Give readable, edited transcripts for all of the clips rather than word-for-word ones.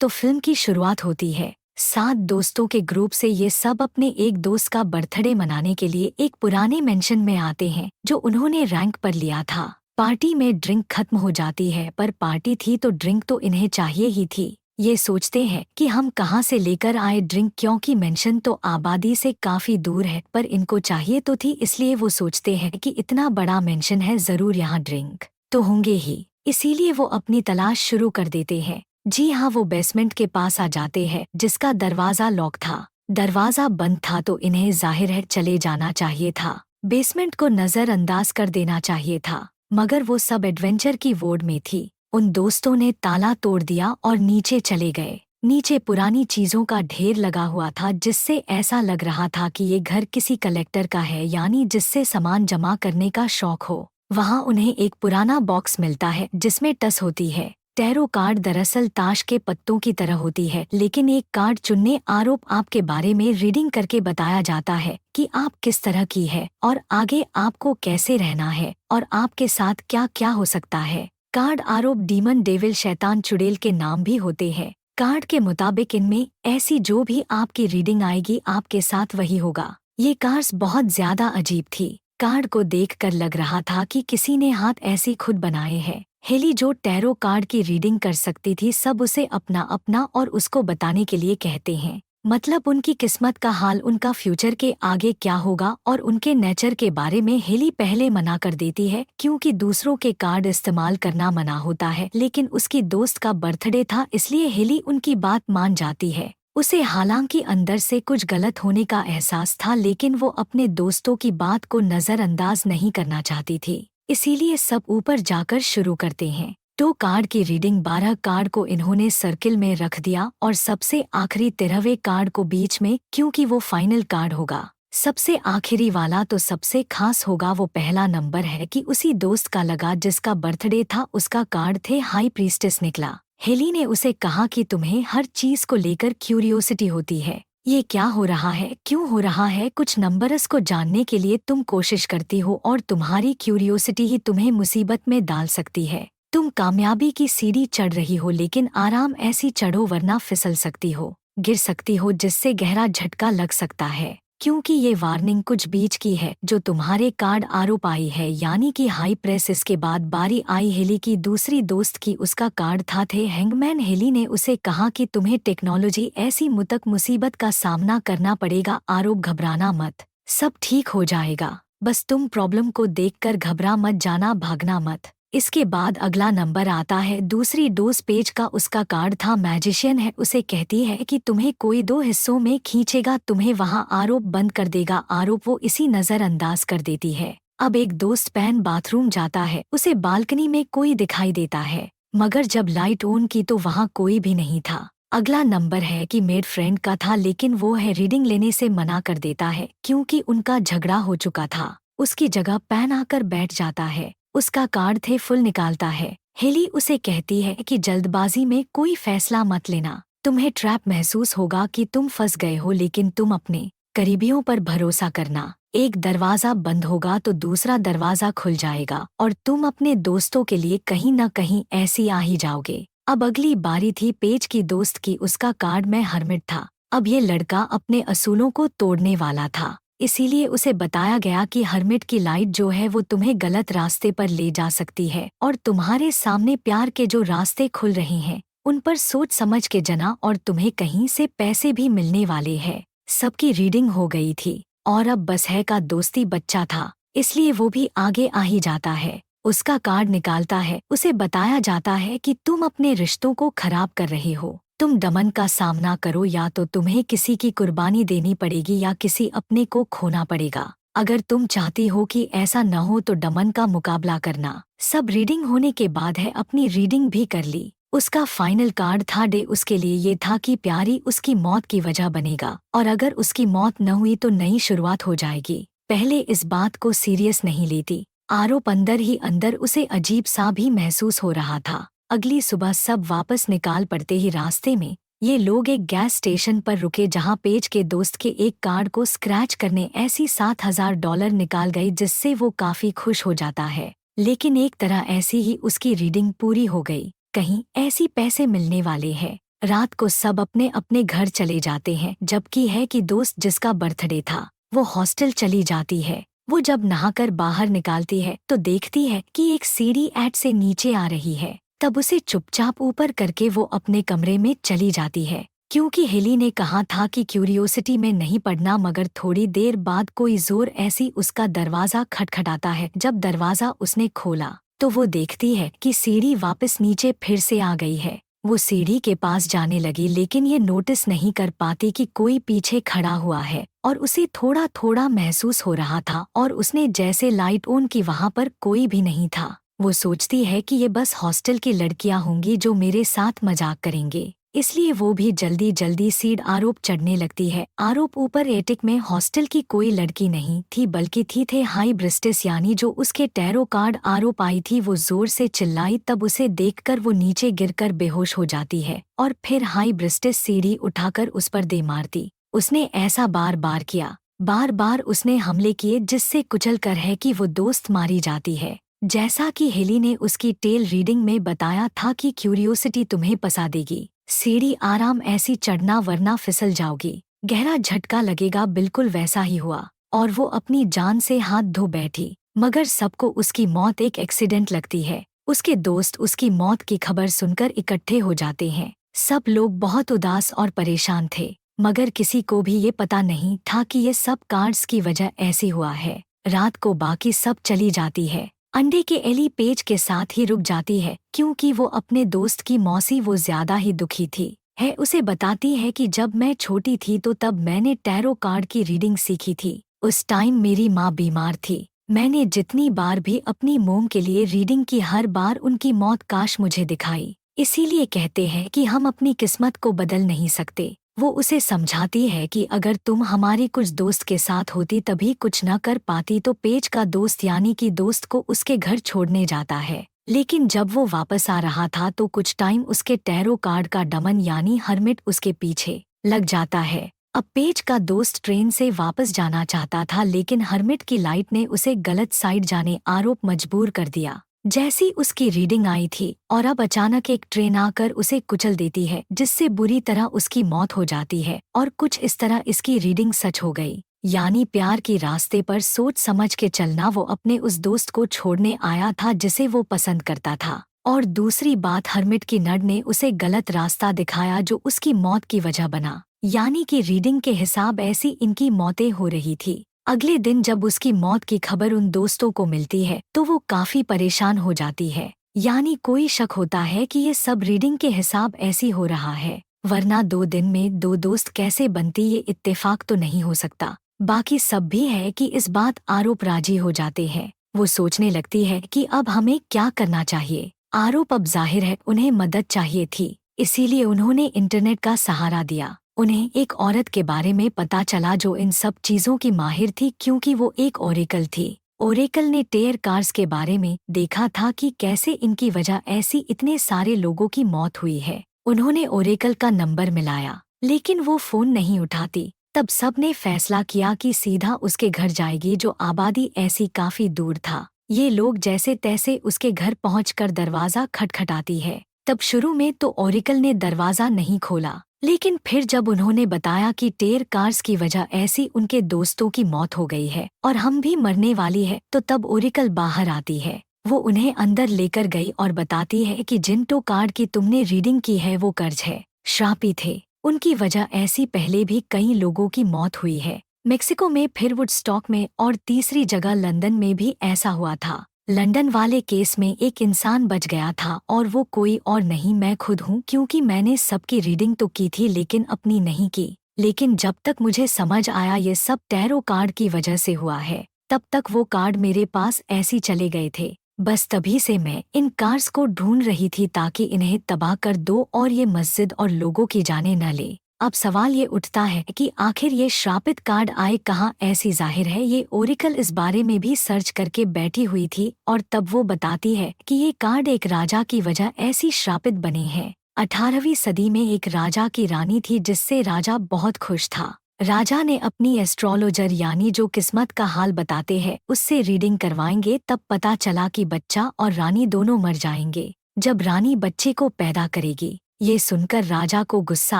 तो फिल्म की शुरुआत होती है। 7 दोस्तों के ग्रुप से ये सब अपने एक दोस्त का बर्थडे मनाने के लिए एक पुराने मेंशन में आते हैं जो उन्होंने रैंक पर लिया था। पार्टी में ड्रिंक खत्म हो जाती है, पर पार्टी थी तो ड्रिंक तो इन्हें चाहिए ही थी। ये सोचते हैं कि हम कहाँ से लेकर आए ड्रिंक, क्योंकि मेंशन तो आबादी से काफी दूर है, पर इनको चाहिए तो थी, इसलिए वो सोचते हैं कि इतना बड़ा मेंशन है, जरूर यहाँ ड्रिंक तो होंगे ही। इसीलिए वो अपनी तलाश शुरू कर देते हैं। जी हाँ, वो बेसमेंट के पास आ जाते हैं जिसका दरवाजा लॉक था। दरवाजा बंद था तो इन्हें जाहिर है चले जाना चाहिए था, बेसमेंट को नजरअंदाज कर देना चाहिए था, मगर वो सब एडवेंचर की वोड में थी। उन दोस्तों ने ताला तोड़ दिया और नीचे चले गए। नीचे पुरानी चीजों का ढेर लगा हुआ था, जिससे ऐसा लग रहा था कि ये घर किसी कलेक्टर का है, यानी जिससे सामान जमा करने का शौक हो। वहाँ उन्हें एक पुराना बॉक्स मिलता है जिसमें टस होती है। टैरो कार्ड दरअसल ताश के पत्तों की तरह होती है, लेकिन एक कार्ड चुनने आरोप आपके बारे में रीडिंग करके बताया जाता है कि आप किस तरह की है और आगे आपको कैसे रहना है और आपके साथ क्या क्या हो सकता है। कार्ड आरोप डीमन, डेविल, शैतान, चुड़ैल के नाम भी होते हैं। कार्ड के मुताबिक इनमें ऐसी जो भी आपकी रीडिंग आएगी आपके साथ वही होगा। ये कार्ड्स बहुत ज्यादा अजीब थी। कार्ड को देखकर लग रहा था कि किसी ने हाथ ऐसी खुद बनाए हैं। हेली जो टैरो कार्ड की रीडिंग कर सकती थी, सब उसे अपना अपना और उसको बताने के लिए कहते हैं। मतलब उनकी किस्मत का हाल, उनका फ्यूचर के आगे क्या होगा और उनके नेचर के बारे में हेली पहले मना कर देती है, क्योंकि दूसरों के कार्ड इस्तेमाल करना मना होता है। लेकिन उसकी दोस्त का बर्थडे था, इसलिए हेली उनकी बात मान जाती है। उसे हालांकि अंदर से कुछ गलत होने का एहसास था, लेकिन वो अपने दोस्तों की बात को नजरअंदाज नहीं करना चाहती थी। इसीलिए सब ऊपर जाकर शुरू करते हैं। 2 कार्ड की रीडिंग, 12 कार्ड को इन्होंने सर्किल में रख दिया और सबसे आखिरी 13वें कार्ड को बीच में, क्योंकि वो फाइनल कार्ड होगा। सबसे आखिरी वाला तो सबसे खास होगा। वो पहला नंबर है कि उसी दोस्त का लगा जिसका बर्थडे था, उसका कार्ड थे हाई प्रीस्टेस निकला। हेली ने उसे कहा कि तुम्हें हर चीज को लेकर क्यूरियोसिटी होती है, ये क्या हो रहा है, क्यों हो रहा है, कुछ नंबर्स को जानने के लिए तुम कोशिश करती हो और तुम्हारी क्यूरियोसिटी ही तुम्हें मुसीबत में डाल सकती है। तुम कामयाबी की सीढ़ी चढ़ रही हो, लेकिन आराम ऐसी चढ़ो वरना फिसल सकती हो, गिर सकती हो, जिससे गहरा झटका लग सकता है। क्योंकि ये वार्निंग कुछ बीच की है जो तुम्हारे कार्ड आरोप आई है, यानी कि हाई प्रेस। इसके बाद बारी आई हेली की दूसरी दोस्त की। उसका कार्ड था थे हैंगमैन। हेली ने उसे कहा कि तुम्हें टेक्नोलॉजी ऐसी मुतक मुसीबत का सामना करना पड़ेगा। आरोप, घबराना मत, सब ठीक हो जाएगा, बस तुम प्रॉब्लम को देखकर घबरा मत जाना, भागना मत। इसके बाद अगला नंबर आता है दूसरी डोज पेज का। उसका कार्ड था मैजिशियन है। उसे कहती है कि तुम्हें कोई 2 हिस्सों में खींचेगा, तुम्हें वहां आरोप बंद कर देगा। आरोप वो इसी नजरअंदाज कर देती है। अब एक दोस्त पैन बाथरूम जाता है, उसे बालकनी में कोई दिखाई देता है, मगर जब लाइट ऑन की तो वहां कोई भी नहीं था। अगला नंबर है कि मेड फ्रेंड का था, लेकिन वो है रीडिंग लेने से मना कर देता है क्योंकि उनका झगड़ा हो चुका था। उसकी जगह पैन आकर बैठ जाता है। उसका कार्ड थे फुल निकालता है। हेली उसे कहती है कि जल्दबाजी में कोई फैसला मत लेना, तुम्हें ट्रैप महसूस होगा कि तुम फंस गए हो, लेकिन तुम अपने करीबियों पर भरोसा करना। एक दरवाजा बंद होगा तो दूसरा दरवाजा खुल जाएगा और तुम अपने दोस्तों के लिए कहीं न कहीं ऐसी आ ही जाओगे। अब अगली बारी थी पेज की दोस्त की। उसका कार्ड में हर्मिट था। अब ये लड़का अपने असूलों को तोड़ने वाला था, इसीलिए उसे बताया गया कि हर्मिट की लाइट जो है वो तुम्हें गलत रास्ते पर ले जा सकती है और तुम्हारे सामने प्यार के जो रास्ते खुल रहे हैं उन पर सोच समझ के जना, और तुम्हें कहीं से पैसे भी मिलने वाले हैं। सबकी रीडिंग हो गई थी और अब बस है का दोस्ती बच्चा था, इसलिए वो भी आगे आ ही जाता है। उसका कार्ड निकालता है। उसे बताया जाता है कि तुम अपने रिश्तों को खराब कर रहे हो, तुम दमन का सामना करो, या तो तुम्हें किसी की कुर्बानी देनी पड़ेगी या किसी अपने को खोना पड़ेगा। अगर तुम चाहती हो कि ऐसा न हो तो दमन का मुकाबला करना। सब रीडिंग होने के बाद है अपनी रीडिंग भी कर ली। उसका फाइनल कार्ड था डे। उसके लिए ये था कि प्यारी उसकी मौत की वजह बनेगा और अगर उसकी मौत न हुई तो नई शुरुआत हो जाएगी। पहले इस बात को सीरियस नहीं लेती। आरोप अंदर ही अंदर उसे अजीब सा भी महसूस हो रहा था। अगली सुबह सब वापस निकाल पड़ते ही रास्ते में ये लोग एक गैस स्टेशन पर रुके, जहां पेज के दोस्त के एक कार्ड को स्क्रैच करने ऐसी $7,000 निकाल गई, जिससे वो काफी खुश हो जाता है। लेकिन एक तरह ऐसी ही उसकी रीडिंग पूरी हो गई। कहीं ऐसी पैसे मिलने वाले हैं रात को सब अपने अपने घर चले जाते हैं, जबकि है कि दोस्त जिसका बर्थडे था वो हॉस्टल चली जाती है। वो जब नहाकर बाहर निकालती है तो देखती है कि एक सीढ़ी ऐट से नीचे आ रही है। तब उसे चुपचाप ऊपर करके वो अपने कमरे में चली जाती है, क्योंकि हेली ने कहा था कि क्यूरियोसिटी में नहीं पड़ना। मगर थोड़ी देर बाद कोई जोर ऐसी उसका दरवाज़ा खटखटाता है। जब दरवाज़ा उसने खोला तो वो देखती है कि सीढ़ी वापस नीचे फिर से आ गई है। वो सीढ़ी के पास जाने लगी, लेकिन ये नोटिस नहीं कर पाती कि कोई पीछे खड़ा हुआ है और उसे थोड़ा थोड़ा महसूस हो रहा था, और उसने जैसे लाइट ऑन की वहाँ पर कोई भी नहीं था। वो सोचती है कि ये बस हॉस्टल की लड़कियां होंगी जो मेरे साथ मजाक करेंगे, इसलिए वो भी जल्दी जल्दी सीढ़ आरोप चढ़ने लगती है। आरोप ऊपर एटिक में हॉस्टल की कोई लड़की नहीं थी, बल्कि थे हाई ब्रिस्टिस, यानी जो उसके टैरो कार्ड आरोप आई थी। वो जोर से चिल्लाई, तब उसे देखकर वो नीचे गिरकर बेहोश हो जाती है और फिर हाई ब्रिस्टिस सीढ़ी उठाकर उस पर दे मारती। उसने ऐसा बार बार किया, बार बार उसने हमले किए, जिससे कुचल कर है कि वो दोस्त मारी जाती है। जैसा कि हेली ने उसकी टेल रीडिंग में बताया था कि क्यूरियोसिटी तुम्हें फंसा देगी, सीढ़ी आराम ऐसी चढ़ना वरना फिसल जाओगी, गहरा झटका लगेगा। बिल्कुल वैसा ही हुआ और वो अपनी जान से हाथ धो बैठी। मगर सबको उसकी मौत एक एक्सीडेंट लगती है। उसके दोस्त उसकी मौत की खबर सुनकर इकट्ठे हो जाते हैं। सब लोग बहुत उदास और परेशान थे, मगर किसी को भी ये पता नहीं था कि ये सब कार्ड्स की वजह ऐसी हुआ है। रात को बाकी सब चली जाती है। अंडे के एली पेज के साथ ही रुक जाती है, क्योंकि वो अपने दोस्त की मौसी वो ज्यादा ही दुखी थी। है उसे बताती है कि जब मैं छोटी थी तो तब मैंने टैरो कार्ड की रीडिंग सीखी थी। उस टाइम मेरी माँ बीमार थी। मैंने जितनी बार भी अपनी मोम के लिए रीडिंग की, हर बार उनकी मौत काश मुझे दिखाई। इसीलिए कहते हैं कि हम अपनी किस्मत को बदल नहीं सकते। वो उसे समझाती है कि अगर तुम हमारे कुछ दोस्त के साथ होती तभी कुछ न कर पाती। तो पेज का दोस्त यानी कि दोस्त को उसके घर छोड़ने जाता है, लेकिन जब वो वापस आ रहा था तो कुछ टाइम उसके टैरो कार्ड का डमन यानी हर्मिट उसके पीछे लग जाता है। अब पेज का दोस्त ट्रेन से वापस जाना चाहता था, लेकिन हर्मिट की लाइट ने उसे गलत साइड जाने आरोप मजबूर कर दिया। जैसी उसकी रीडिंग आई थी और अब अचानक एक ट्रेन आकर उसे कुचल देती है, जिससे बुरी तरह उसकी मौत हो जाती है। और कुछ इस तरह इसकी रीडिंग सच हो गई, यानी प्यार के रास्ते पर सोच समझ के चलना। वो अपने उस दोस्त को छोड़ने आया था जिसे वो पसंद करता था, और दूसरी बात हर्मिट की नड ने उसे गलत रास्ता दिखाया जो उसकी मौत की वजह बना। यानी कि रीडिंग के हिसाब ऐसी इनकी मौतें हो रही थी। अगले दिन जब उसकी मौत की खबर उन दोस्तों को मिलती है तो वो काफी परेशान हो जाती है। यानी कोई शक होता है कि ये सब रीडिंग के हिसाब ऐसी हो रहा है, वरना 2 दिन में 2 दोस्त कैसे बनती, ये इत्तेफाक तो नहीं हो सकता। बाकी सब भी है कि इस बात आरोप राजी हो जाते हैं। वो सोचने लगती है कि अब हमें क्या करना चाहिए। आरोप अब जाहिर है उन्हें मदद चाहिए थी, इसीलिए उन्होंने इंटरनेट का सहारा दिया। उन्हें एक औरत के बारे में पता चला जो इन सब चीजों की माहिर थी, क्योंकि वो एक ओरेकल थी। ओरेकल ने टेयर कार्स के बारे में देखा था कि कैसे इनकी वजह ऐसी इतने सारे लोगों की मौत हुई है। उन्होंने ओरेकल का नंबर मिलाया, लेकिन वो फोन नहीं उठाती। तब सबने फैसला किया कि सीधा उसके घर जाएगी, जो आबादी ऐसी काफी दूर था। ये लोग जैसे तैसे उसके घर पहुंचकर दरवाजा खटखटाती है। तब शुरू में तो ओरेकल ने दरवाजा नहीं खोला, लेकिन फिर जब उन्होंने बताया कि टेयर कार्स की वजह ऐसी उनके दोस्तों की मौत हो गई है और हम भी मरने वाली है, तो तब ओरेकल बाहर आती है। वो उन्हें अंदर लेकर गई और बताती है कि जिन टो कार्ड की तुमने रीडिंग की है वो कर्ज है, श्रापी थे। उनकी वजह ऐसी पहले भी कई लोगों की मौत हुई है, मेक्सिको में, फिर वुडस्टॉक में, और तीसरी जगह लंदन में भी ऐसा हुआ था। लंदन वाले केस में एक इंसान बच गया था और वो कोई और नहीं, मैं खुद हूँ, क्योंकि मैंने सबकी रीडिंग तो की थी लेकिन अपनी नहीं की। लेकिन जब तक मुझे समझ आया ये सब टैरो कार्ड की वजह से हुआ है, तब तक वो कार्ड मेरे पास ऐसी चले गए थे। बस तभी से मैं इन कार्ड्स को ढूंढ रही थी ताकि इन्हें तबाह कर दो और ये मस्जिद और लोगों की जाने न ले। अब सवाल ये उठता है कि आखिर ये श्रापित कार्ड आए कहाँ। ऐसी जाहिर है ये ओरेकल इस बारे में भी सर्च करके बैठी हुई थी, और तब वो बताती है कि ये कार्ड एक राजा की वजह ऐसी श्रापित बने हैं। 18वीं सदी में एक राजा की रानी थी जिससे राजा बहुत खुश था। राजा ने अपनी एस्ट्रोलॉजर यानी जो किस्मत का हाल बताते हैं उससे रीडिंग करवाएंगे। तब पता चला कि बच्चा और रानी दोनों मर जाएंगे। जब रानी बच्चे को पैदा करेगी, ये सुनकर राजा को गुस्सा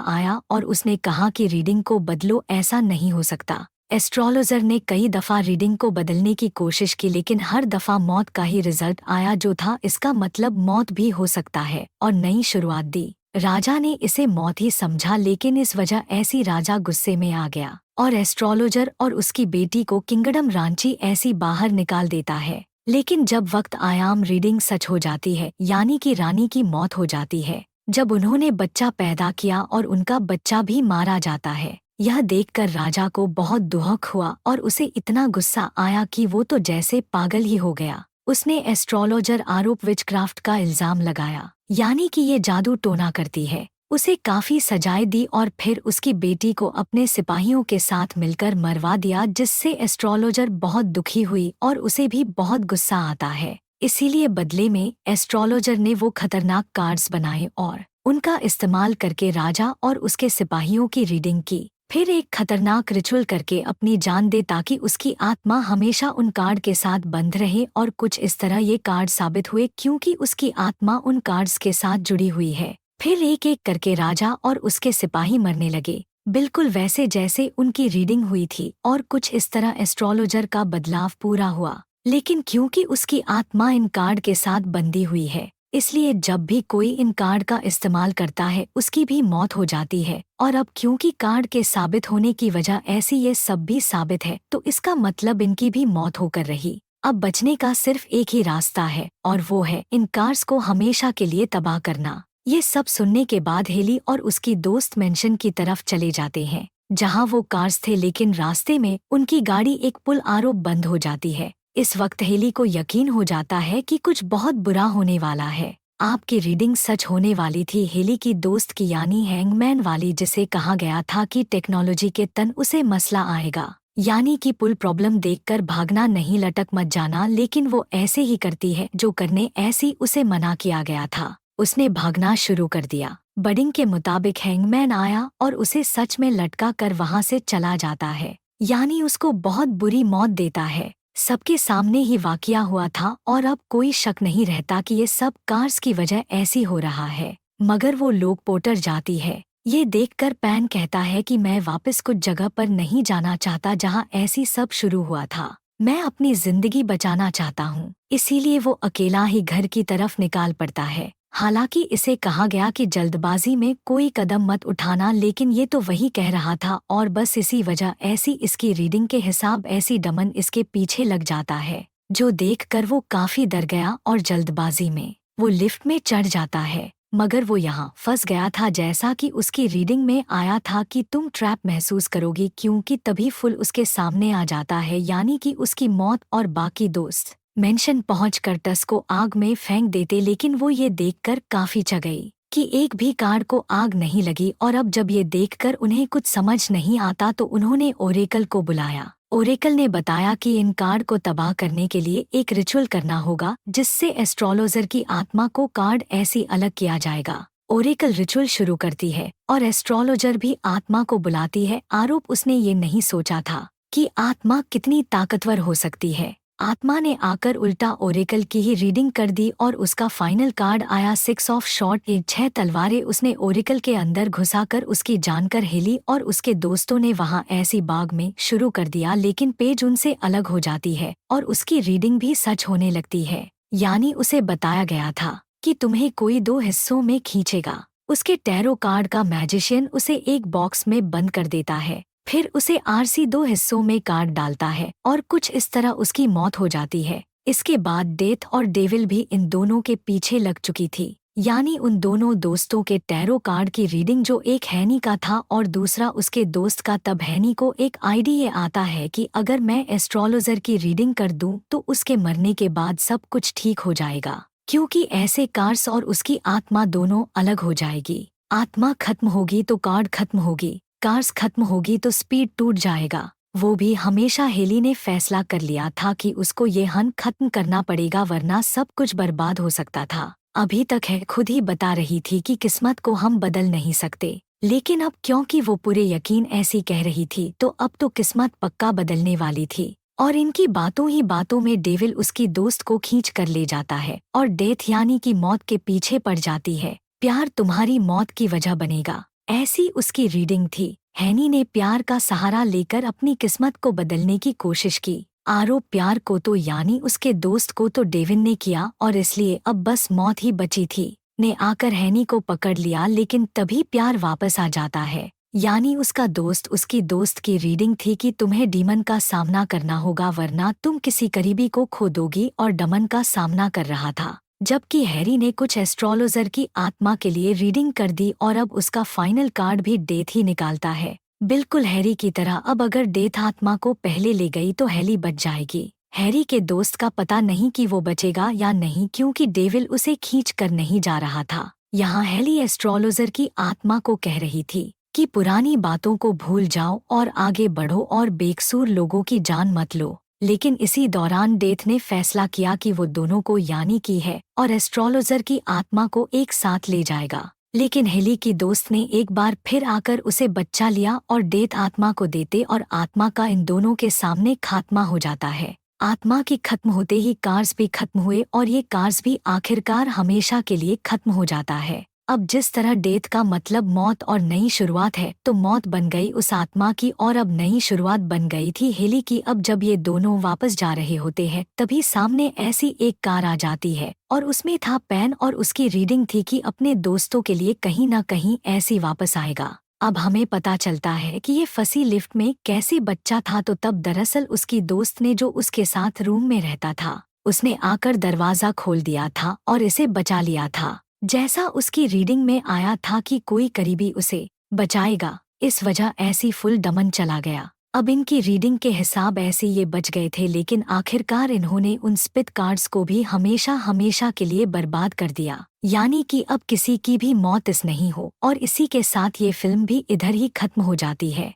आया और उसने कहा कि रीडिंग को बदलो, ऐसा नहीं हो सकता। एस्ट्रोलॉजर ने कई दफा रीडिंग को बदलने की कोशिश की लेकिन हर दफा मौत का ही रिजल्ट आया, जो था इसका मतलब मौत भी हो सकता है, और नई शुरुआत दी। राजा ने इसे मौत ही समझा लेकिन इस वजह ऐसी राजा गुस्से में आ गया और एस्ट्रोलॉजर और उसकी बेटी को किंगडम रांची ऐसी बाहर निकाल देता है। लेकिन जब वक्त आयाम रीडिंग सच हो जाती है, यानी कि रानी की मौत हो जाती है। जब उन्होंने बच्चा पैदा किया और उनका बच्चा भी मारा जाता है। यह देखकर राजा को बहुत दुख हुआ और उसे इतना गुस्सा आया कि वो तो जैसे पागल ही हो गया। उसने एस्ट्रोलॉजर आरोप विचक्राफ्ट का इल्जाम लगाया, यानी कि ये जादू टोना करती है। उसे काफी सजाएं दी और फिर उसकी बेटी को अपने सिपाहियों के साथ मिलकर मरवा दिया, जिससे एस्ट्रोलॉजर बहुत दुखी हुई और उसे भी बहुत गुस्सा आता है। इसीलिए बदले में एस्ट्रोलॉजर ने वो खतरनाक कार्ड्स बनाए और उनका इस्तेमाल करके राजा और उसके सिपाहियों की रीडिंग की। फिर एक खतरनाक रिचुअल करके अपनी जान दे ताकि उसकी आत्मा हमेशा उन कार्ड के साथ बंध रहे, और कुछ इस तरह ये कार्ड साबित हुए क्योंकि उसकी आत्मा उन कार्ड्स के साथ जुड़ी हुई है। फिर एक एक करके राजा और उसके सिपाही मरने लगे, बिल्कुल वैसे जैसे उनकी रीडिंग हुई थी, और कुछ इस तरह एस्ट्रोलॉजर का बदलाव पूरा हुआ। लेकिन क्योंकि उसकी आत्मा इन कार्ड के साथ बंधी हुई है, इसलिए जब भी कोई इन कार्ड का इस्तेमाल करता है उसकी भी मौत हो जाती है। और अब क्योंकि कार्ड के साबित होने की वजह ऐसी ये सब भी साबित है, तो इसका मतलब इनकी भी मौत होकर रही। अब बचने का सिर्फ एक ही रास्ता है, और वो है इन कार्ड्स को हमेशा के लिए तबाह करना। ये सब सुनने के बाद हेली और उसकी दोस्त मेंशन की तरफ चले जाते हैं, जहाँ वो कार्ड्स थे, लेकिन रास्ते में उनकी गाड़ी एक पुल आरोप बंद हो जाती है। इस वक्त हेली को यकीन हो जाता है कि कुछ बहुत बुरा होने वाला है। आपकी रीडिंग सच होने वाली थी। हेली की दोस्त की यानी हैंगमैन वाली, जिसे कहा गया था कि टेक्नोलॉजी के तन उसे मसला आएगा, यानी कि पुल प्रॉब्लम देखकर भागना नहीं, लटक मत जाना, लेकिन वो ऐसे ही करती है जो करने ऐसी उसे मना किया गया था। उसने भागना शुरू कर दिया। बडिंग के मुताबिक हैंगमैन आया और उसे सच में लटका कर वहां से चला जाता है, यानी उसको बहुत बुरी मौत देता है। सबके सामने ही वाकया हुआ था और अब कोई शक नहीं रहता कि ये सब कार्स की वजह ऐसी हो रहा है। मगर वो लोग पोर्टर जाती है। ये देखकर पैन कहता है कि मैं वापस कुछ जगह पर नहीं जाना चाहता जहां ऐसी सब शुरू हुआ था। मैं अपनी जिंदगी बचाना चाहता हूँ, इसीलिए वो अकेला ही घर की तरफ निकाल पड़ता है। हालांकि इसे कहा गया कि जल्दबाजी में कोई कदम मत उठाना, लेकिन ये तो वही कह रहा था और बस इसी वजह ऐसी इसकी रीडिंग के हिसाब ऐसी डमन इसके पीछे लग जाता है, जो देखकर वो काफी डर गया और जल्दबाजी में वो लिफ्ट में चढ़ जाता है। मगर वो यहाँ फंस गया था, जैसा कि उसकी रीडिंग में आया था कि तुम ट्रैप महसूस करोगी, क्योंकि तभी फुल उसके सामने आ जाता है, यानी कि उसकी मौत। और बाकी दोस्त मेंशन पहुंचकर टस को आग में फेंक देते, लेकिन वो ये देखकर काफी च गई कि एक भी कार्ड को आग नहीं लगी। और अब जब ये देखकर उन्हें कुछ समझ नहीं आता तो उन्होंने ओरेकल को बुलाया। ओरेकल ने बताया कि इन कार्ड को तबाह करने के लिए एक रिचुअल करना होगा, जिससे एस्ट्रोलॉजर की आत्मा को कार्ड ऐसी अलग किया जाएगा। ओरेकल रिचुअल शुरू करती है और एस्ट्रोलॉजर भी आत्मा को बुलाती है। आरोप उसने ये नहीं सोचा था कि आत्मा कितनी ताकतवर हो सकती है। आत्मा ने आकर उल्टा ओरेकल की ही रीडिंग कर दी और उसका फाइनल कार्ड आया 6 ऑफ शॉर्ट। 6 तलवारें उसने ओरेकल के अंदर घुसाकर उसकी जानकर हेली और उसके दोस्तों ने वहां ऐसी बाग में शुरू कर दिया, लेकिन पेज उनसे अलग हो जाती है और उसकी रीडिंग भी सच होने लगती है। यानी उसे बताया गया था कि तुम्हें कोई 2 हिस्सों में खींचेगा। उसके टैरो कार्ड का मैजिशियन उसे एक बॉक्स में बंद कर देता है, फिर उसे आरसी 2 हिस्सों में काट डालता है और कुछ इस तरह उसकी मौत हो जाती है। इसके बाद डेथ और डेविल भी इन दोनों के पीछे लग चुकी थी, यानी उन दोनों दोस्तों के टैरो कार्ड की रीडिंग, जो एक हैनी का था और दूसरा उसके दोस्त का। तब हैनी को एक आइडिया आता है कि अगर मैं एस्ट्रोलॉजर की रीडिंग कर दूं तो उसके मरने के बाद सब कुछ ठीक हो जाएगा, क्योंकि ऐसे कार्ड्स और उसकी आत्मा दोनों अलग हो जाएगी। आत्मा खत्म होगी तो कार्ड खत्म होगी, कार्स खत्म होगी तो स्पीड टूट जाएगा। वो भी हमेशा हेली ने फैसला कर लिया था कि उसको ये हन खत्म करना पड़ेगा, वरना सब कुछ बर्बाद हो सकता था। अभी तक है खुद ही बता रही थी कि किस्मत को हम बदल नहीं सकते, लेकिन अब क्योंकि वो पूरे यकीन ऐसी कह रही थी तो अब तो किस्मत पक्का बदलने वाली थी। और इनकी बातों ही बातों में डेविल उसकी दोस्त को खींच कर ले जाता है और डेथ यानी कि मौत के पीछे पड़ जाती है। प्यार तुम्हारी मौत की वजह बनेगा। ऐसी उसकी रीडिंग थी। हैनी ने प्यार का सहारा लेकर अपनी किस्मत को बदलने की कोशिश की। आरोप प्यार को तो यानी उसके दोस्त को तो डेविन ने किया और इसलिए अब बस मौत ही बची थी। ने आकर हैनी को पकड़ लिया, लेकिन तभी प्यार वापस आ जाता है। यानी उसका दोस्त उसकी दोस्त की रीडिंग थी कि तुम्हें डीमन का सामना करना होगा, वरना तुम किसी करीबी को खो दोगी, और डमन का सामना कर रहा था। जबकि हैरी ने कुछ एस्ट्रोलॉजर की आत्मा के लिए रीडिंग कर दी और अब उसका फाइनल कार्ड भी डेथ ही निकालता है। बिल्कुल हैरी की तरह अब अगर डेथ आत्मा को पहले ले गई तो हेली बच जाएगी। हैरी के दोस्त का पता नहीं कि वो बचेगा या नहीं, क्योंकि डेविल उसे खींच कर नहीं जा रहा था। यहाँ हेली एस्ट्रोलॉजर की आत्मा को कह रही थी कि पुरानी बातों को भूल जाओ और आगे बढ़ो और बेकसूर लोगों की जान मत लो। लेकिन इसी दौरान डेथ ने फैसला किया कि वो दोनों को यानी की है और एस्ट्रोलॉजर की आत्मा को एक साथ ले जाएगा। लेकिन हेली की दोस्त ने एक बार फिर आकर उसे बच्चा लिया और डेथ आत्मा को देते और आत्मा का इन दोनों के सामने खात्मा हो जाता है। आत्मा की खत्म होते ही कार्स भी खत्म हुए और ये कार्स भी आखिरकार हमेशा के लिए खत्म हो जाता है। अब जिस तरह डेथ का मतलब मौत और नई शुरुआत है, तो मौत बन गई उस आत्मा की और अब नई शुरुआत बन गई थी हेली की। अब जब ये दोनों वापस जा रहे होते हैं तभी सामने ऐसी एक कार आ जाती है और उसमें था पेन और उसकी रीडिंग थी कि अपने दोस्तों के लिए कहीं न कहीं ऐसी वापस आएगा। अब हमें पता चलता है कि ये फंसी लिफ्ट में कैसे बच्चा था, तो तब दरअसल उसकी दोस्त ने जो उसके साथ रूम में रहता था उसने आकर दरवाज़ा खोल दिया था और इसे बचा लिया था। जैसा उसकी रीडिंग में आया था कि कोई करीबी उसे बचाएगा, इस वजह ऐसी फुल दमन चला गया। अब इनकी रीडिंग के हिसाब ऐसे ये बच गए थे, लेकिन आखिरकार इन्होंने उन स्पिट कार्ड्स को भी हमेशा हमेशा के लिए बर्बाद कर दिया। यानी कि अब किसी की भी मौत इस नहीं हो, और इसी के साथ ये फिल्म भी इधर ही खत्म हो जाती है।